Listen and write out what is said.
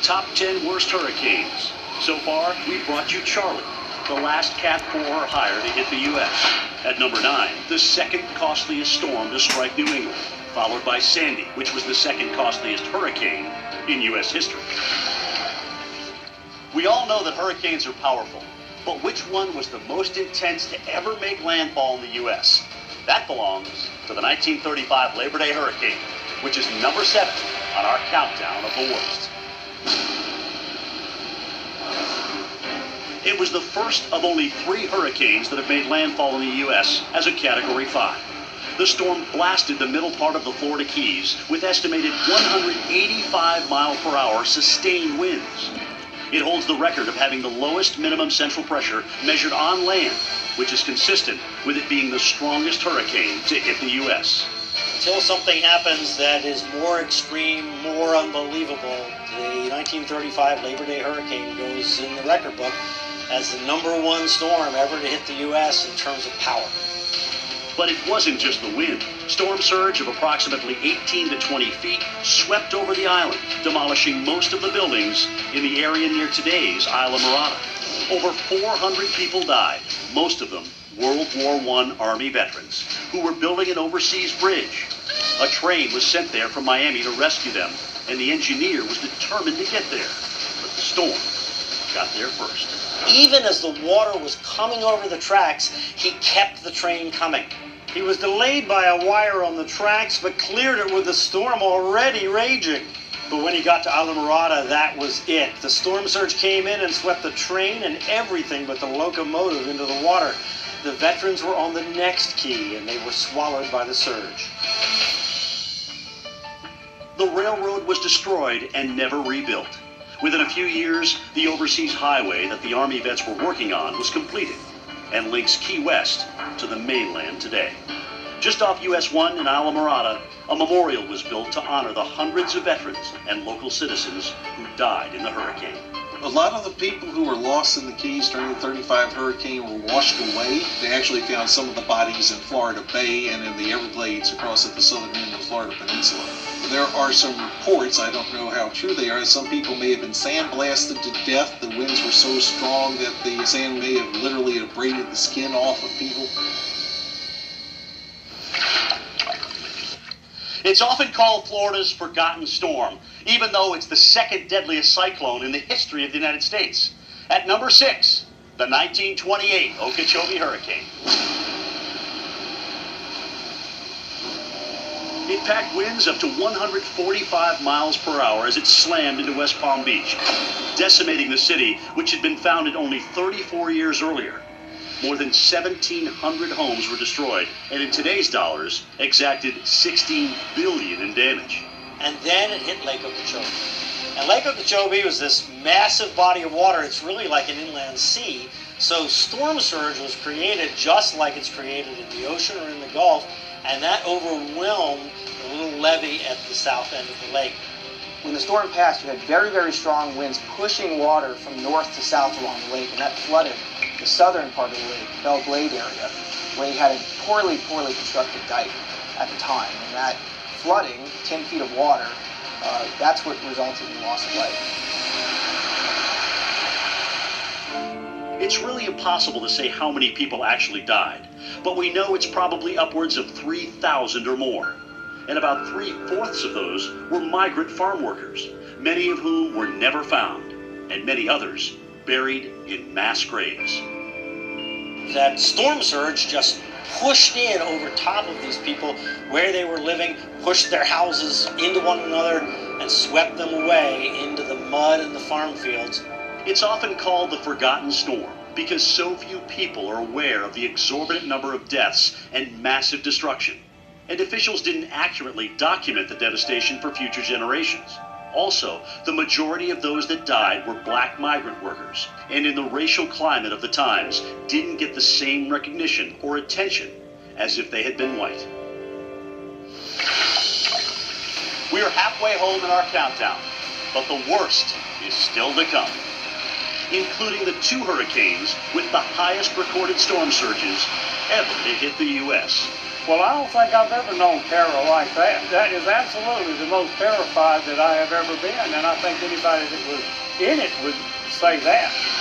top 10 worst hurricanes. So far, we've brought you Charlie, the last Cat 4 or higher to hit the U.S. At number 9, the second costliest storm to strike New England, followed by Sandy, which was the second costliest hurricane in U.S. history. We all know that hurricanes are powerful, but which one was the most intense to ever make landfall in the U.S.? That belongs to the 1935 Labor Day hurricane, which is number 7 on our countdown of the worst. It was the first of only 3 hurricanes that have made landfall in the U.S. as a Category 5. The storm blasted the middle part of the Florida Keys with estimated 185 mile per hour sustained winds. It holds the record of having the lowest minimum central pressure measured on land, which is consistent with it being the strongest hurricane to hit the U.S. Until something happens that is more extreme, more unbelievable, the 1935 Labor Day hurricane goes in the record book as the #1 storm ever to hit the U.S. in terms of power. But it wasn't just the wind. Storm surge of approximately 18 to 20 feet swept over the island, demolishing most of the buildings in the area near today's Isla Mirada. Over 400 people died, most of them World War I Army veterans, who were building an overseas bridge. A train was sent there from Miami to rescue them, and the engineer was determined to get there. But the storm got there first. Even as the water was coming over the tracks, he kept the train coming. He was delayed by a wire on the tracks, but cleared it with the storm already raging. But when he got to Isla Mirada, that was it. The storm surge came in and swept the train and everything but the locomotive into the water. The veterans were on the next key, and they were swallowed by the surge. The railroad was destroyed and never rebuilt. Within a few years, the overseas highway that the Army vets were working on was completed and links Key West to the mainland today. Just off US 1 in Isla Mirada, a memorial was built to honor the hundreds of veterans and local citizens who died in the hurricane. A lot of the people who were lost in the Keys during the 35 hurricane were washed away. They actually found some of the bodies in Florida Bay and in the Everglades across at the southern end of the Florida Peninsula. There are some reports, I don't know how true they are, some people may have been sandblasted to death. The winds were so strong that the sand may have literally abraded the skin off of people. It's often called Florida's forgotten storm, even though it's the second deadliest cyclone in the history of the United States. At number 6, the 1928 Okeechobee hurricane. It packed winds up to 145 miles per hour as it slammed into West Palm Beach, decimating the city, which had been founded only 34 years earlier. More than 1,700 homes were destroyed, and in today's dollars, exacted $16 billion in damage. And then it hit Lake Okeechobee. And Lake Okeechobee was this massive body of water. It's really like an inland sea. So storm surge was created just like it's created in the ocean or in the Gulf, and that overwhelmed the little levee at the south end of the lake. When the storm passed, you had very, very strong winds pushing water from north to south along the lake, and that flooded the southern part of the lake, Belle Glade area, where you had a poorly constructed dike at the time. And that flooding, 10 feet of water, that's what resulted in loss of life. It's really impossible to say how many people actually died, but we know it's probably upwards of 3,000 or more. And about 3/4 of those were migrant farm workers, many of whom were never found, and many others buried in mass graves. That storm surge just pushed in over top of these people where they were living, pushed their houses into one another, and swept them away into the mud and the farm fields. It's often called the forgotten storm because so few people are aware of the exorbitant number of deaths and massive destruction. And officials didn't accurately document the devastation for future generations. Also, the majority of those that died were black migrant workers, and in the racial climate of the times, didn't get the same recognition or attention as if they had been white. We are halfway home in our countdown, but the worst is still to come, including the 2 hurricanes with the highest recorded storm surges ever to hit the U.S. Well, I don't think I've ever known terror like that. That is absolutely the most terrified that I have ever been, and I think anybody that was in it would say that.